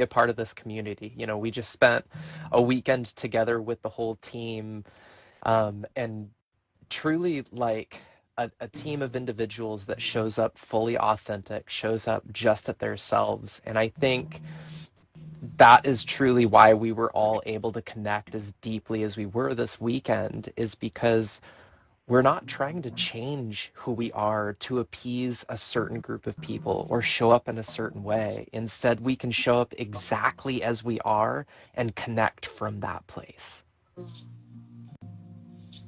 a part of this community. You know, we just spent a weekend together with the whole team, and truly like a team of individuals that shows up fully authentic, shows up just at their selves. And I think that is truly why we were all able to connect as deeply as we were this weekend, is because we're not trying to change who we are to appease a certain group of people or show up in a certain way. Instead, we can show up exactly as we are and connect from that place.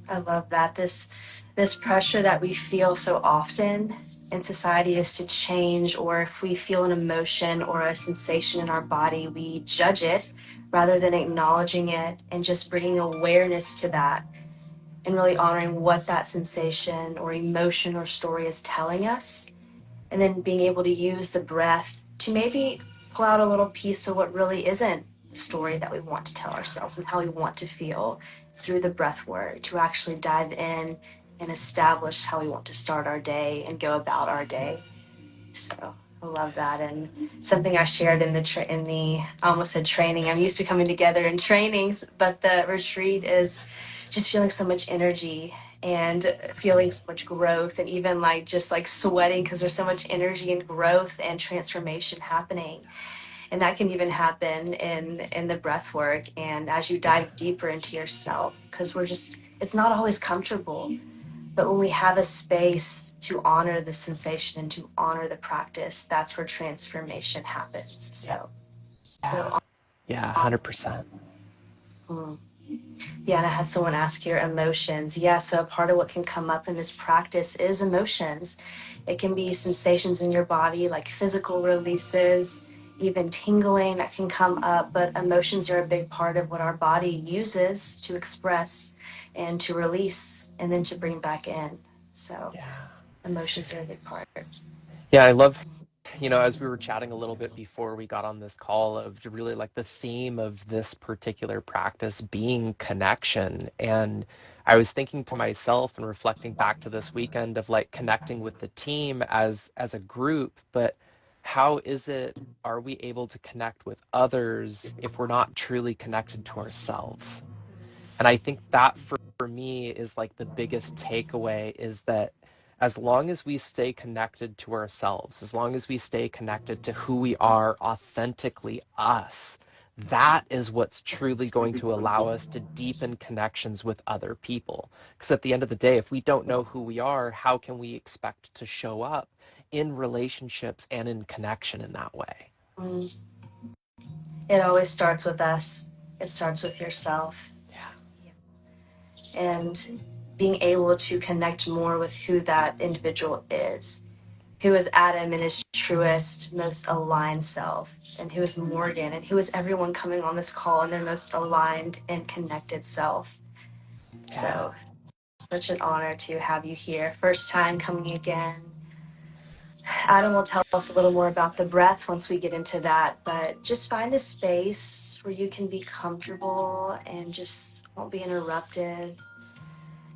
I love that. This pressure that we feel so often in society is to change, or if we feel an emotion or a sensation in our body, we judge it rather than acknowledging it and just bringing awareness to that and really honoring what that sensation or emotion or story is telling us. And then being able to use the breath to maybe pull out a little piece of what really isn't the story that we want to tell ourselves and how we want to feel through the breath work, to actually dive in and establish how we want to start our day and go about our day. So I love that. And something I shared in I almost said training. I'm used to coming together in trainings, but the retreat is just feeling so much energy and feeling so much growth, and even like just like sweating because there's so much energy and growth and transformation happening. And that can even happen in the breath work and as you dive deeper into yourself, because it's not always comfortable. But when we have a space to honor the sensation and to honor the practice, that's where transformation happens. Yeah. Yeah, 100%. Mm. Yeah, and I had someone ask here emotions. Yeah, so a part of what can come up in this practice is emotions. It can be sensations in your body, like physical releases, even tingling that can come up, but emotions are a big part of what our body uses to express and to release and then to bring back in. So Yeah. emotions are a big part. Yeah, I love, as we were chatting a little bit before we got on this call, of really like the theme of this particular practice being connection. And I was thinking to myself and reflecting back to this weekend of like connecting with the team as a group, but how is it, are we able to connect with others if we're not truly connected to ourselves? And I think that for me is like the biggest takeaway, is that as long as we stay connected to ourselves, as long as we stay connected to who we are authentically us, that is what's truly going to allow us to deepen connections with other people. Because at the end of the day, if we don't know who we are, how can we expect to show up in relationships and in connection in that way? Mm. It always starts with us. It starts with yourself. Yeah. And being able to connect more with who that individual is, who is Adam in his truest, most aligned self, and who is Morgan, and who is everyone coming on this call in their most aligned and connected self. Yeah. So, such an honor to have you here. First time coming again. Adam will tell us a little more about the breath once we get into that, but just find a space where you can be comfortable and just won't be interrupted.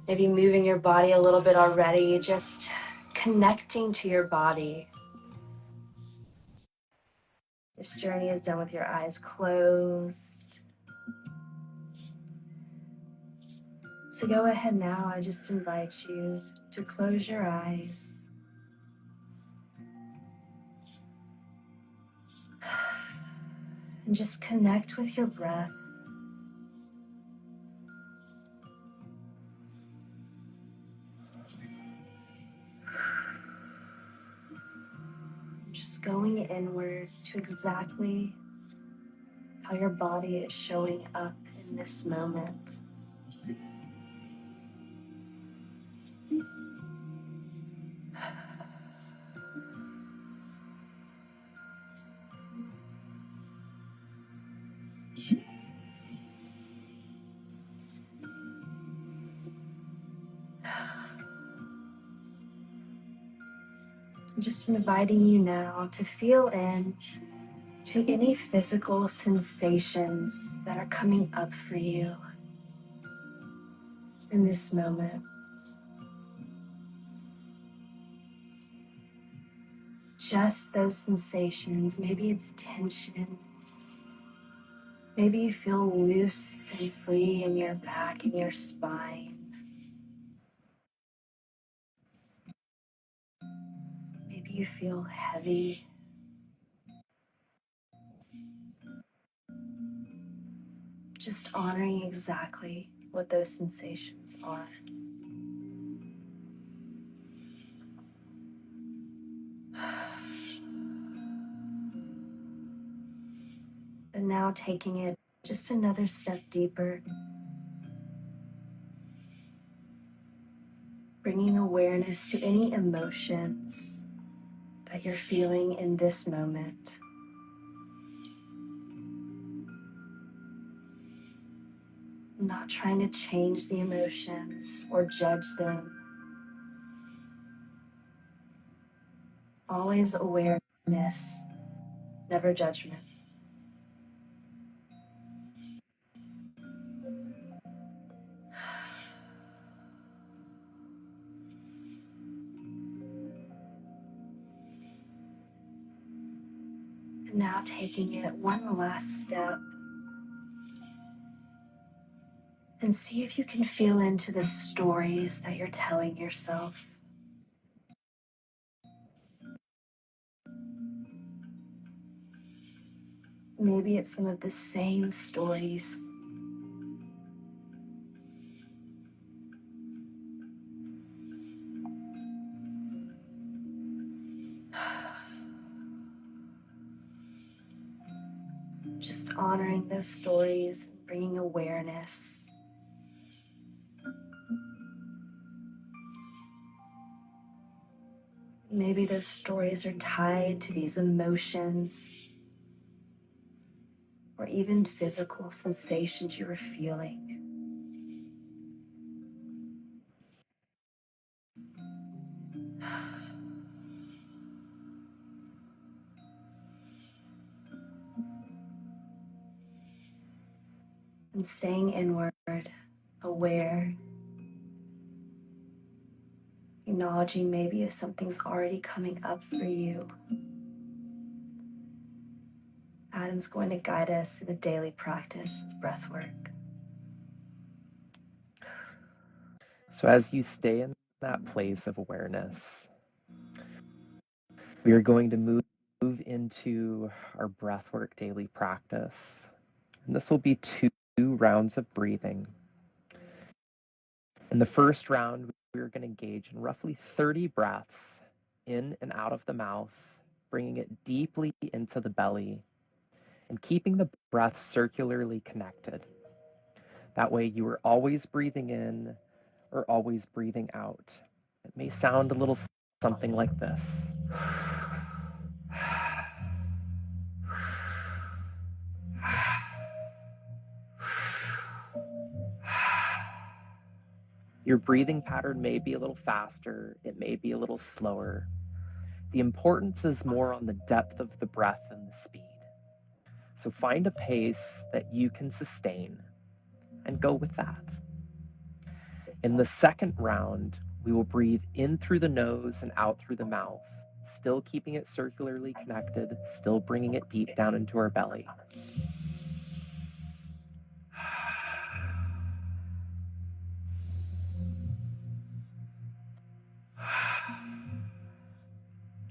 Maybe moving your body a little bit already, just connecting to your body. This journey is done with your eyes closed. So go ahead now. I just invite you to close your eyes and just connect with your breath. Just going inward to exactly how your body is showing up in this moment. I'm just inviting you now to feel in to any physical sensations that are coming up for you in this moment. Just those sensations. Maybe it's tension, Maybe you feel loose and free in your back and your spine. Maybe you feel heavy. Just honoring exactly what those sensations are. And now taking it just another step deeper, bringing awareness to any emotions that you're feeling in this moment. Not trying to change the emotions or judge them. Always awareness, never judgment. And now taking it one last step and see if you can feel into the stories that you're telling yourself. Maybe it's some of the same stories. Just honoring those stories, bringing awareness. Maybe those stories are tied to these emotions or even physical sensations you were feeling. And staying inward, aware, acknowledging maybe if something's already coming up for you. Adam's going to guide us in a daily practice, it's breath work. So as you stay in that place of awareness, we are going to move into our breathwork daily practice. And this will be 2 rounds of breathing. In the first round, we're going to engage in roughly 30 breaths in and out of the mouth, bringing it deeply into the belly and keeping the breath circularly connected. That way you are always breathing in or always breathing out. It may sound a little something like this. Your breathing pattern may be a little faster, it may be a little slower. The importance is more on the depth of the breath than the speed. So find a pace that you can sustain and go with that. In the second round, we will breathe in through the nose and out through the mouth, still keeping it circularly connected, still bringing it deep down into our belly.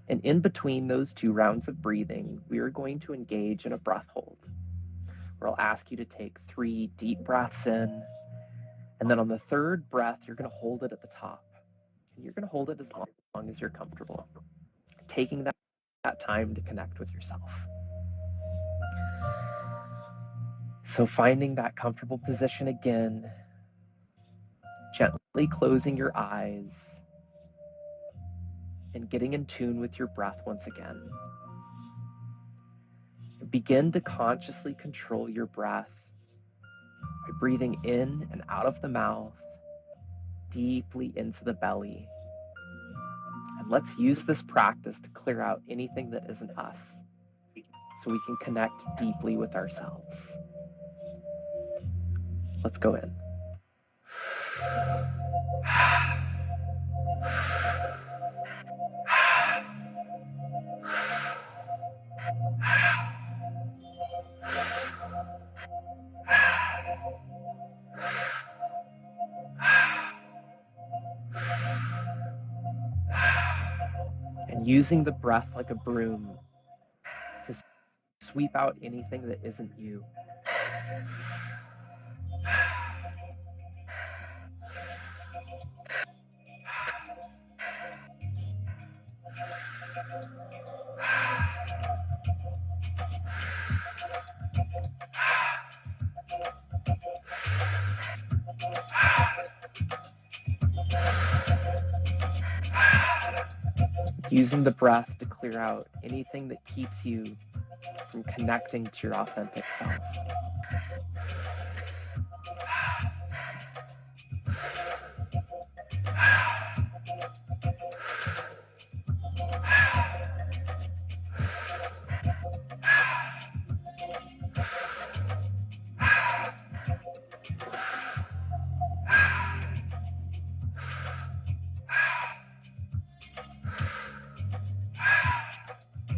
And in between those 2 rounds of breathing, we are going to engage in a breath hold, where I'll ask you to take 3 deep breaths in, and then on the third breath, you're going to hold it at the top. And you're going to hold it as long as you're comfortable, taking that time to connect with yourself. So finding that comfortable position again, gently closing your eyes, and getting in tune with your breath once again. Begin to consciously control your breath by breathing in and out of the mouth, deeply into the belly. And let's use this practice to clear out anything that isn't us, so we can connect deeply with ourselves. Let's go in. using the breath like a broom to sweep out anything that isn't you. Using the breath to clear out anything that keeps you from connecting to your authentic self.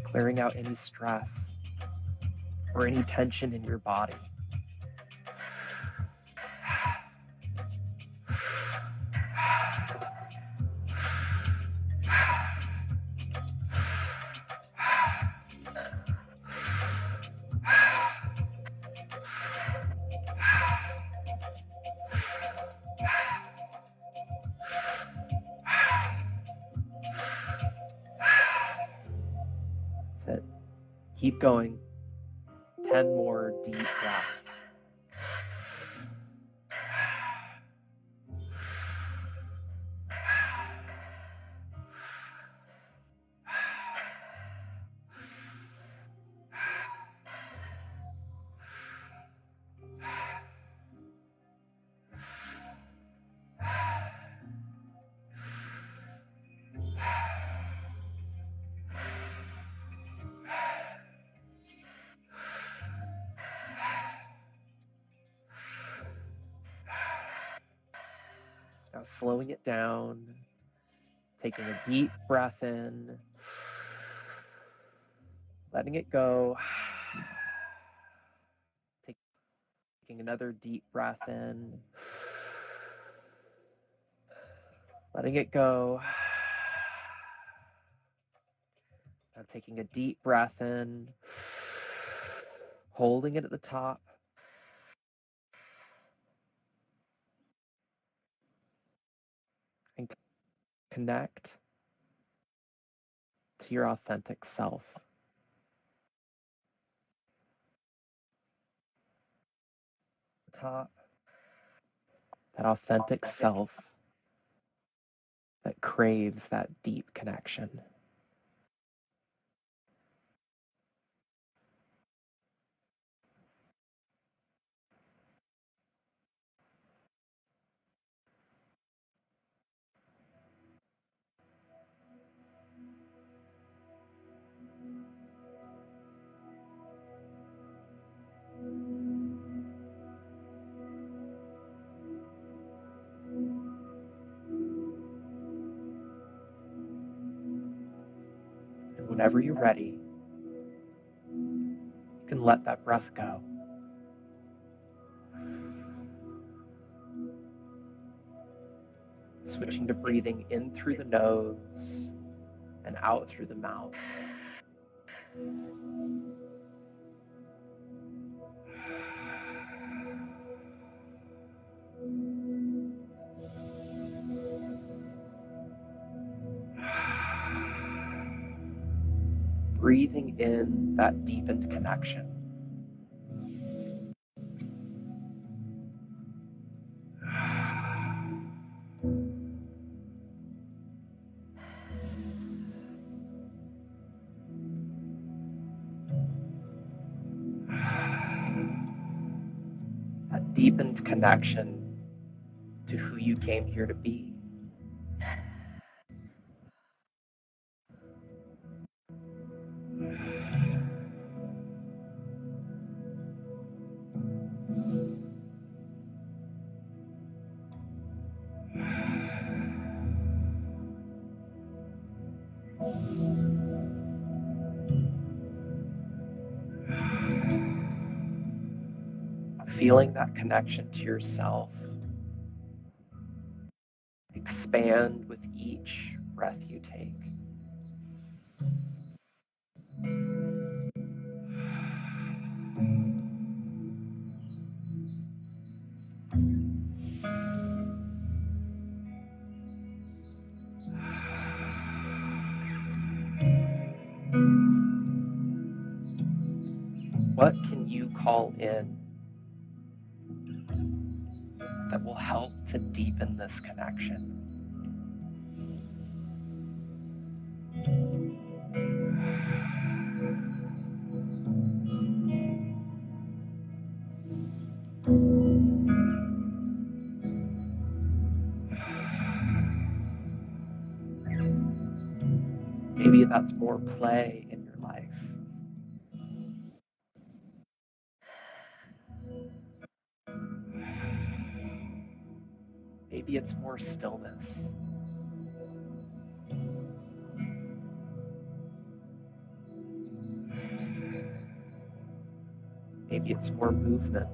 Clearing out any stress or any tension in your body. That's it. Keep going. 10 more deep breaths. Now slowing it down, taking a deep breath in, letting it go, taking another deep breath in, letting it go. Now taking a deep breath in, holding it at the top, and connect to your authentic self. Top, that authentic self that craves that deep connection. And whenever you're ready, you can let that breath go. Switching to breathing in through the nose and out through the mouth. Breathing in that deepened connection. That deepened connection to who you came here to be. Feeling that connection to yourself expand with each breath you take. you call in that will help to deepen this connection? Maybe that's more play in your life. Maybe it's more stillness. Maybe it's more movement.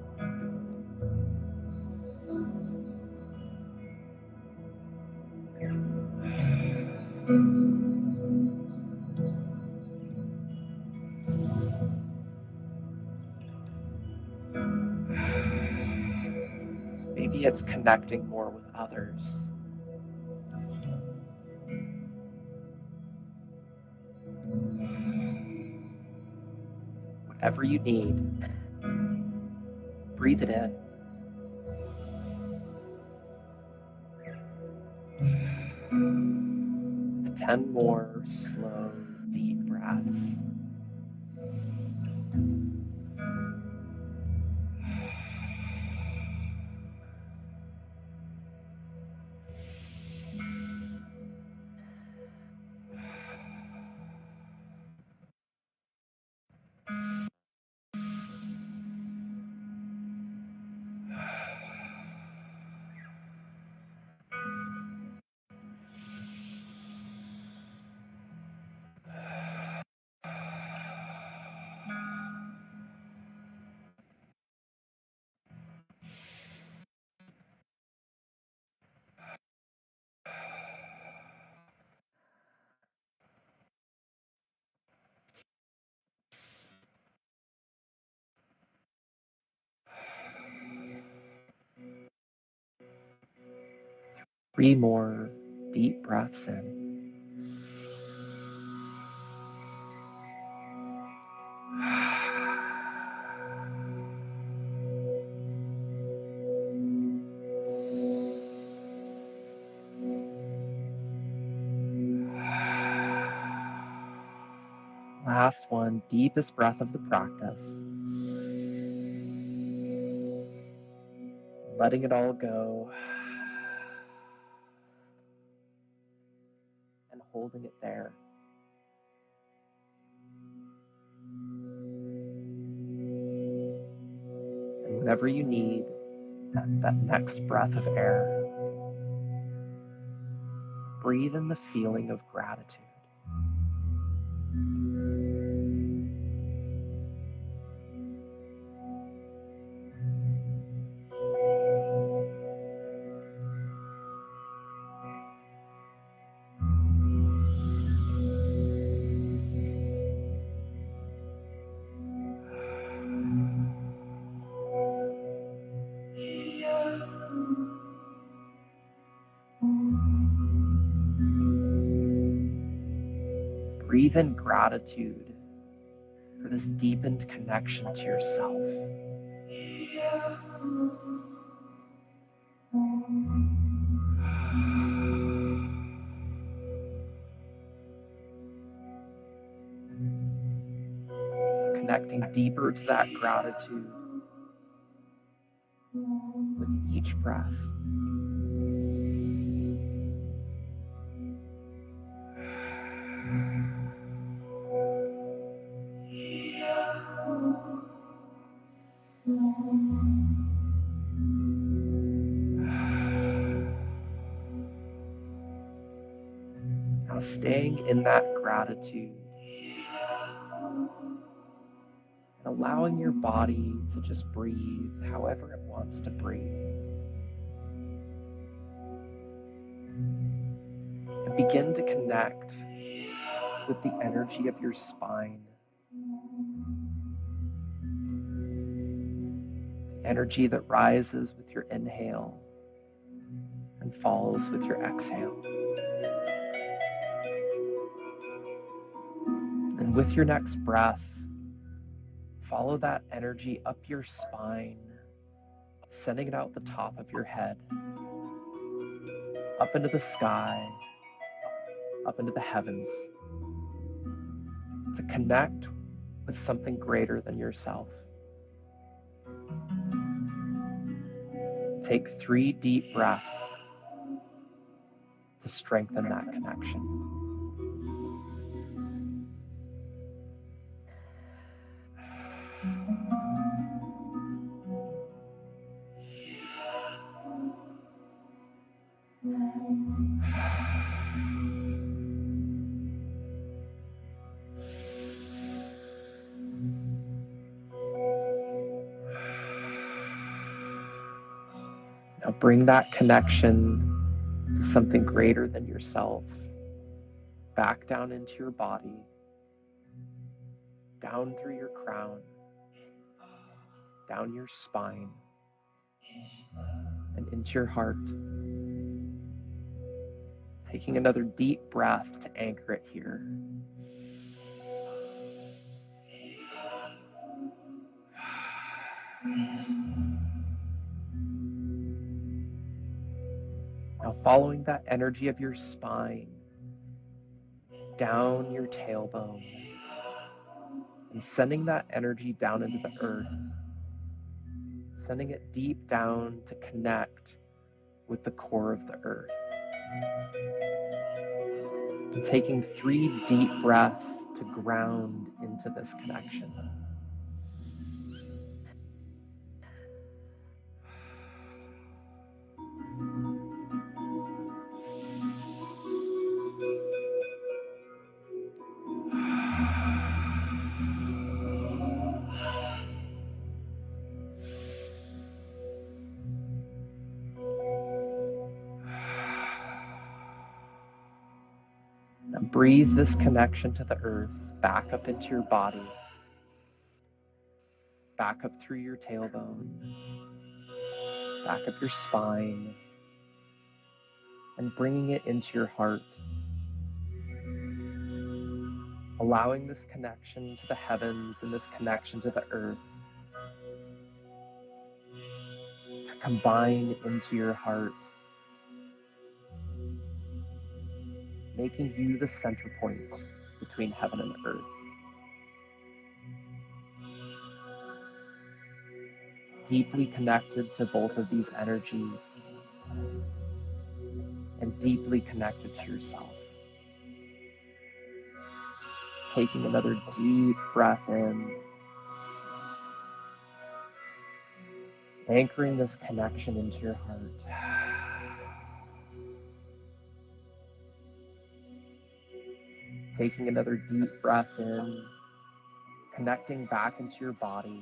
Maybe it's connecting more with others. Whatever you need, breathe it in. With 10 more slow, deep breaths. Three more deep breaths in. Last one, deepest breath of the practice. Letting it all go and holding it there. And whenever you need that next breath of air, breathe in the feeling of gratitude. Breathe in gratitude for this deepened connection to yourself. Connecting deeper to that gratitude with each breath. Now staying in that gratitude and allowing your body to just breathe however it wants to breathe. And begin to connect with the energy of your spine. The energy that rises with your inhale and falls with your exhale. And with your next breath, follow that energy up your spine, sending it out the top of your head, up into the sky, up into the heavens, to connect with something greater than yourself. Take 3 deep breaths to strengthen that connection. Now bring that connection to something greater than yourself back down into your body, down through your crown, down your spine, and into your heart. Taking another deep breath to anchor it here. Now following that energy of your spine, down your tailbone, and sending that energy down into the earth, sending it deep down to connect with the core of the earth. And taking 3 deep breaths to ground into this connection. Now breathe this connection to the earth back up into your body, back up through your tailbone, back up your spine, and bringing it into your heart. Allowing this connection to the heavens and this connection to the earth to combine into your heart, making you the center point between heaven and earth. Deeply connected to both of these energies and deeply connected to yourself. Taking another deep breath in, anchoring this connection into your heart. Taking another deep breath in, connecting back into your body.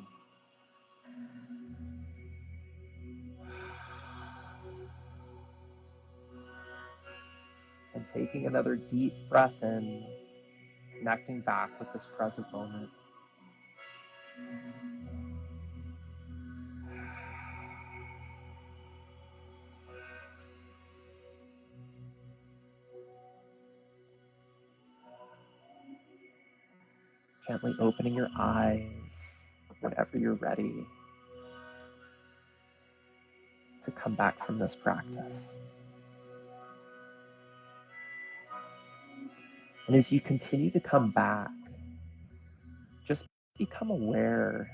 And taking another deep breath in, connecting back with this present moment. Gently opening your eyes whenever you're ready to come back from this practice. And as you continue to come back, just become aware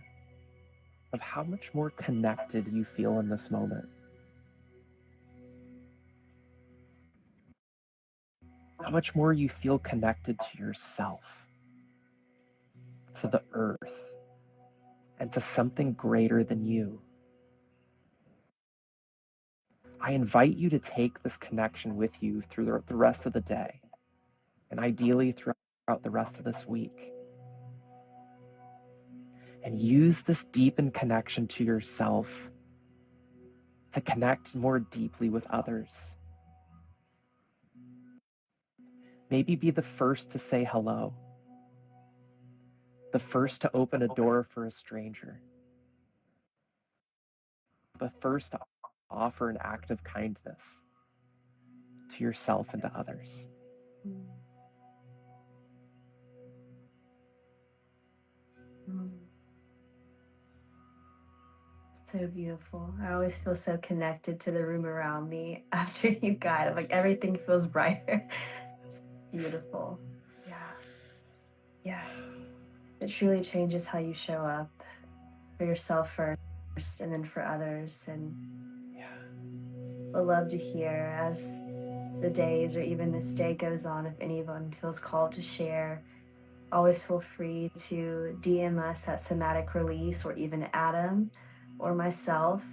of how much more connected you feel in this moment. How much more you feel connected to yourself, to the earth, and to something greater than you. I invite you to take this connection with you through the rest of the day, and ideally throughout the rest of this week. And use this deepened connection to yourself to connect more deeply with others. Maybe be the first to say hello, the first to open a door for a stranger, the first to offer an act of kindness to yourself and to others. So beautiful. I always feel so connected to the room around me after you guide. Like everything feels brighter. It's beautiful. Yeah. Yeah. It truly changes how you show up for yourself first and then for others. And would love to hear as the days or even this day goes on, if anyone feels called to share, always feel free to DM us at Somatic Release or even Adam or myself.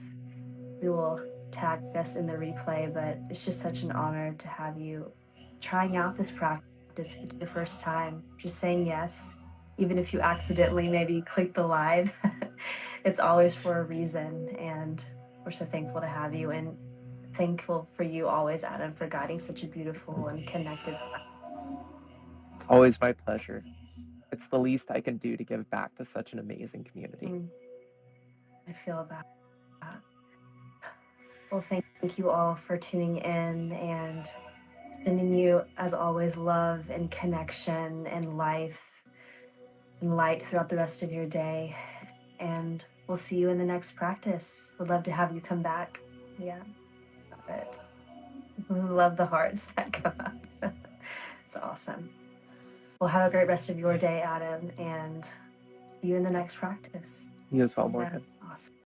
We will tag us in the replay, but it's just such an honor to have you trying out this practice. If it's your first time, just saying yes, even if you accidentally maybe click the live, it's always for a reason. And we're so thankful to have you and thankful for you always, Adam, for guiding such a beautiful and connected. It's always my pleasure. It's the least I can do to give back to such an amazing community. Mm, I feel that. Well, thank you all for tuning in and sending you, as always, love and connection and life and light throughout the rest of your day. And we'll see you in the next practice. Would love to have you come back. Yeah, got it. Love the hearts that come up. It's awesome. Well, have a great rest of your day, Adam, and see you in the next practice. You as well, Yeah, Morgan. awesome.